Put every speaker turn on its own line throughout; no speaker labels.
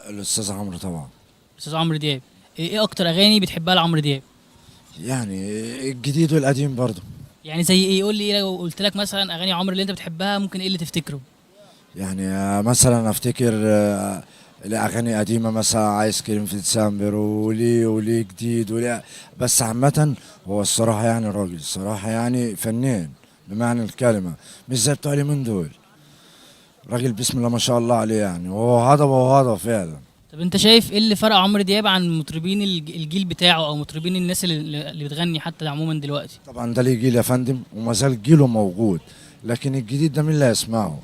الاستاذ عمرو طبعا.
استاذ عمرو دياب. ايه اكتر اغاني بتحبها لعمرو دياب؟
يعني الجديد والقديم برضه.
يعني زي ايه؟ قول لي ايه لو قلت لك مثلا اغاني عمرو اللي انت بتحبها، ممكن ايه اللي تفتكره؟
يعني مثلا افتكر الاغاني قديمه مثلا ايس كريم في ديسمبر وليه جديد وليه. بس عامه هو الصراحه يعني راجل الصراحه يعني فنان بمعنى الكلمه، مش زي بتوع اليومين دول. راجل بسم الله ما شاء الله عليه يعني، وهو هضبه فعلا.
طب انت شايف ايه اللي فرق عمرو دياب عن مطربين الجيل بتاعه، او مطربين الناس اللي بتغني حتى عموما دلوقتي؟
طبعا ده ليه جيل يا فندم وما زال جيله موجود، لكن الجديد ده مين اللي هيسمعه؟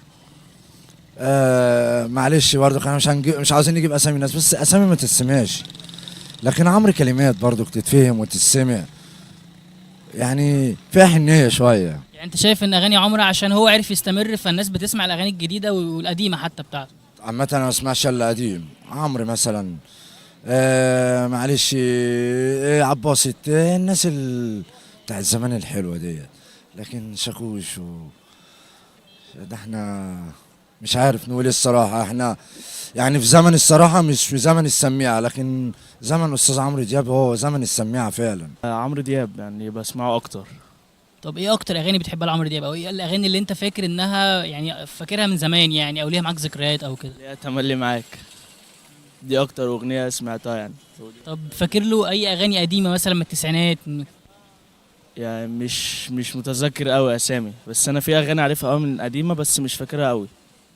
معلش برضه احنا مش عاوزين نجيب اسامي الناس، بس اسامي ما تتسمعش، لكن عمرو كلمات برضه تتفهم وتتسمع، يعني فيها حنيه شويه.
يعني انت شايف ان اغاني عمرو عشان هو عرف يستمر فالناس بتسمع الاغاني الجديده والقديمه حتى بتاعته؟
عامة انا ما اسمعش الا قديم عمرو مثلا. معلش عباسط الناس بتاع الزمان الحلوه ديت، لكن شاكوش ده احنا مش عارف نقول إيه الصراحه. احنا يعني في زمن الصراحه، مش في زمن السميعه، لكن زمن استاذ عمرو دياب هو زمن السميعه فعلا.
عمرو دياب يعني بسمعه اكتر.
طب ايه اكتر اغاني بتحبها لعمرو دياب، او ايه الاغاني اللي انت فاكر انها يعني فاكرها من زمان يعني، او ليها معاك ذكريات او كده؟
اللي هي تملي معاك، دي اكتر اغنيه سمعتها يعني.
طب فاكر له اي اغاني قديمه مثلا من التسعينات؟
يعني مش متذكر قوي اسامي، بس انا في اغاني عارفها قوي من قديمه بس مش فاكرها قوي.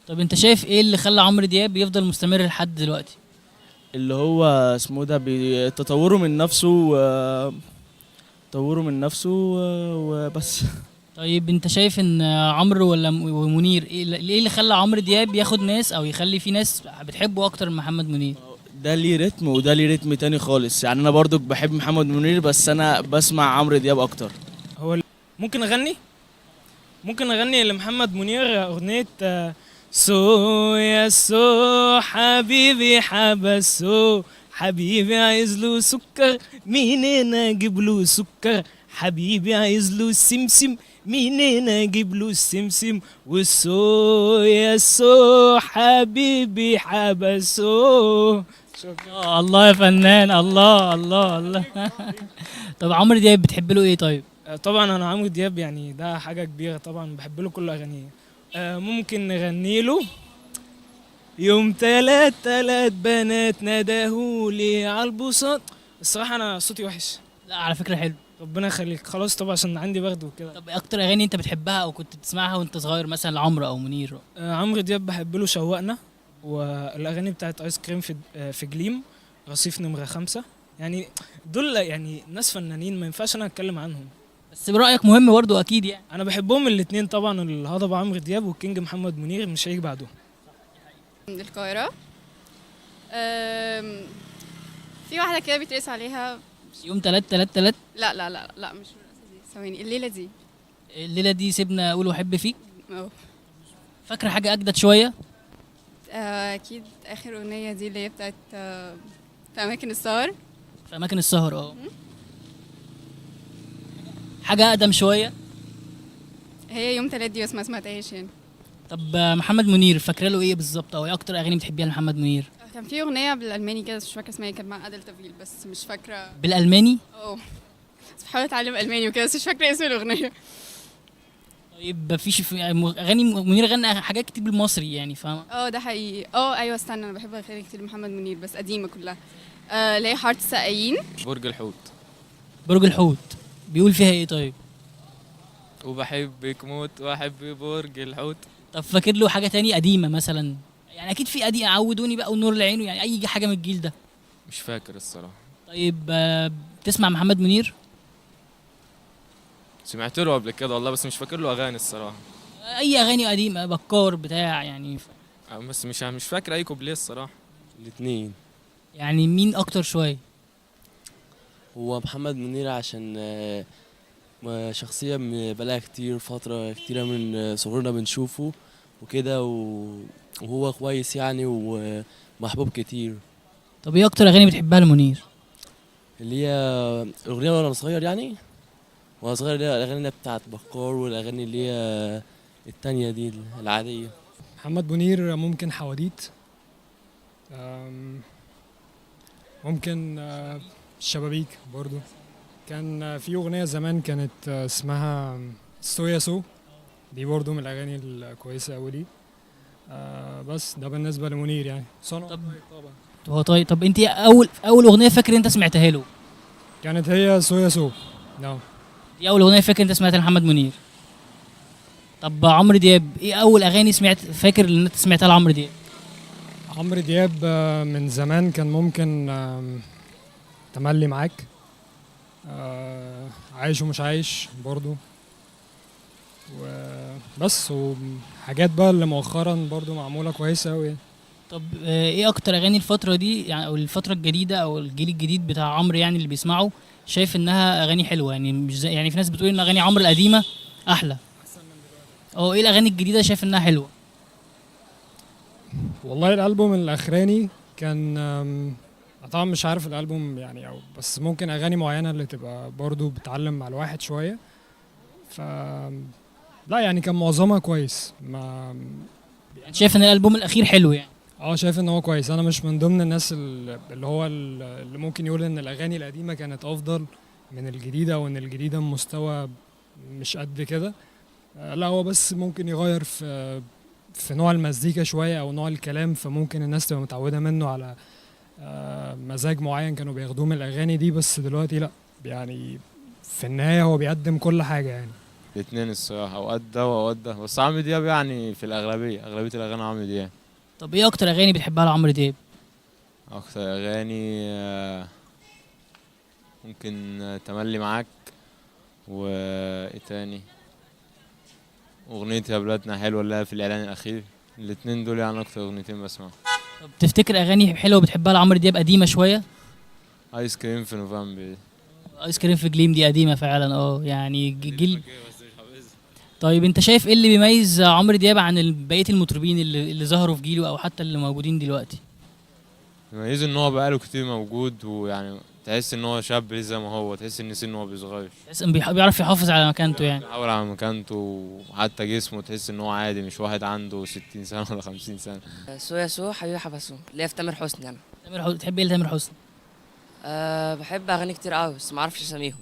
طب انت شايف ايه اللي خلى عمرو دياب يفضل مستمر لحد دلوقتي؟
اللي هو اسمه ده تطوره من نفسه تطوره من نفسه وبس.
طيب انت شايف ان عمرو ولا ومنير، ايه اللي خلى عمرو دياب ياخد ناس، او يخلي في ناس بتحبه اكتر من محمد منير؟
ده ليه رتم وده ليه رتم تاني خالص، يعني انا برضو بحب محمد منير بس انا بسمع عمرو دياب اكتر.
ممكن اغني ممكن اغني لمحمد منير اغنيه سو يا سو حبيبي حبسو، حبيبي عايز له سكر منين اجيب له سكر، حبيبي عايز له سمسم منين اجيب له السمسم، والسو يا سو حبيبي حبسو.
الله يا فنان، الله الله الله. طب عمرو دياب بتحب له ايه طيب؟
طبعا انا عمرو دياب يعني ده حاجه كبيره، طبعا بحب له كل اغانيه. ممكن نغني له يوم تلات بنات ندهولي على البساط. الصراحه انا صوتي وحش.
لا على فكره حلو.
ربنا يخليك. خلاص طبعا عشان عندي برد وكده.
طب ايه اكتر اغاني انت بتحبها او كنت بتسمعها وانت صغير مثلا لعمرو او منير؟
عمرو دياب بحب له شوقنا، والاغاني بتاعت ايس كريم في جليم، رصيف نمره 5. يعني دول يعني ناس فنانين ما ينفعش انا اتكلم عنهم.
بس برايك مهم برضه اكيد يعني.
انا بحبهم الاثنين طبعا، الهضبه عمرو دياب والكينج محمد منير مش هيجي بعدهم.
من القاهرة. في واحدة كده بيترقص عليها.
يوم تلات تلات تلات.
لا لا لا لا، مش الرقصة دي، ثواني، الليلة دي.
الليله دي سيبنا اقول واحب فيك.
اه.
فاكره حاجه اجدد شويه؟
أكيد آخر أغنية دي اللي هي بتاعت في أماكن السهر.
في اماكن السهر اه. حاجه اقدم شويه؟
هي يوم تلات دي بس ما سمعتهاش يعني.
طب محمد منير فاكره له ايه بالظبط، او ايه اكتر اغاني بتحبيها لمحمد منير؟
كان في أغنية بالألماني كده بس مش فاكرة اسمها، كانت مع أدل تفيل بس مش فاكرة.
بالالماني؟
اه. بس بحاول أتعلم ألماني وكده بس مش فاكرة اسم الأغنية.
طيب مفيش اغاني منير غنى حاجات كتير بالمصري يعني، فاهمه؟
اه ده حقيقي. أيوة استنى، أنا بحب أغاني كتير محمد منير بس قديمة كلها. اللي هي حارة السقايين.
برج الحوت.
برج الحوت بيقول فيها ايه طيب؟
وبحبك موت واحب برج الحوت.
طب فاكر له حاجه تانية قديمه مثلا؟ يعني اكيد في قديم، عودوني بقى ونور العين، يعني اي حاجه من الجيل ده.
مش فاكر الصراحة.
طيب بتسمع محمد منير؟
سمعت له قبل كده والله بس مش فاكر له اغاني الصراحة.
اي اغاني قديمه، بكار بتاع يعني.
بس مش فاكر اي كوبليه الصراحة.
الاتنين.
يعني مين اكتر شويه؟
هو محمد منير عشان شخصية بقالها كتير فترة كتيرة من صغرنا بنشوفه وكده وهو كويس يعني ومحبوب كتير.
طب ايه اكتر اغاني بتحبها لمنير؟
اللي هي الأغنية وأنا صغير يعني، وأنا صغير اللي هي الأغاني اللي بتاعت بكار والأغاني اللي هي التانية دي العادية.
محمد منير ممكن حواديت، أم، ممكن الشبابيك برضو. كان في أغنية زمان كانت اسمها سويا سو، دي برضو من الأغاني الكويسة أوي دي. بس ده بالنسبة لمنير يعني. صنع
طب-
طبعا.
هو طيب، طب انت اول اغنيه فاكر انت سمعتها له؟
كانت هي سويا سو. نعم.
دي اول اغنيه فاكر انت سمعتها لمحمد منير. طب عمرو دياب، ايه اول اغاني فاكر ان انت سمعتها لعمرو دياب؟
عمرو دياب من زمان كان ممكن تملي معاك، عايش ومش عايش برضو، وبس. وحاجات بقى اللي مؤخرا برضو معمولة كويسة أوي.
طب ايه اكتر اغاني الفتره دي يعني، او الفتره الجديده او الجيل الجديد بتاع عمرو يعني اللي بيسمعه شايف انها اغاني حلوه؟ يعني مش زي يعني في ناس بتقول ان اغاني عمرو القديمه احلى. ايه الاغاني الجديده شايف انها حلوه؟
والله الألبوم الأخراني كان طبعا مش عارف الألبوم يعني، أو بس ممكن أغاني معينة اللي تبقى برضو بتعلم مع الواحد شوية. ف لا يعني كان معظمها كويس. ما
يعني شايف ان الالبوم الاخير حلو يعني؟
شايف ان هو كويس. انا مش من ضمن الناس اللي ممكن يقول ان الاغاني القديمه كانت افضل من الجديده، او ان الجديده مستوى مش قد كده. لا، هو بس ممكن يغير في نوع المزيكا شويه او نوع الكلام، فممكن الناس تبقى متعوده منه على مزاج معين كانوا بياخدوه من الاغاني دي. بس دلوقتي لا، يعني في النهايه هو بيقدم كل حاجه يعني.
الاثنين الصراحة، اوقات ده واوقات ده، بس عمرو دياب يعني في اغلبية الاغاني عمرو دياب.
طب ايه اكتر اغاني بتحبها لعمرو دياب؟
اكتر اغاني ممكن تملي معاك، وايه تاني، اغنية يا بلادنا حلوة اللي هي في الاعلان الاخير. الاتنين دول يعني اكتر اغنيتين بسمعهم.
طب تفتكر اغاني حلوه بتحبها لعمرو دياب قديمه شويه؟
ايس كريم في نوفمبر.
ايس كريم في جليم دي قديمه فعلا، يعني جيل. طيب انت شايف ايه اللي بيميز عمرو دياب عن بقيه المطربين اللي ظهروا في جيله او حتى اللي موجودين دلوقتي؟
يميزه ان هو بقاله كتير موجود، ويعني تحس ان هو شاب لسه زي ما هو، تحس ان سنه هو بيصغرش.
تحس إن بيعرف يحافظ على مكانته يعني.
بيحاول على مكانته، وحتى جسمه تحس ان هو عادي، مش واحد عنده 60 سنة ولا 50 سنة.
سويا سو حبيبي حبسو اللي هي في تامر حسني. انا
تحب ايه لتامر حسني؟
بحب اغاني كتير قوي بس ما اعرفش اساميهم.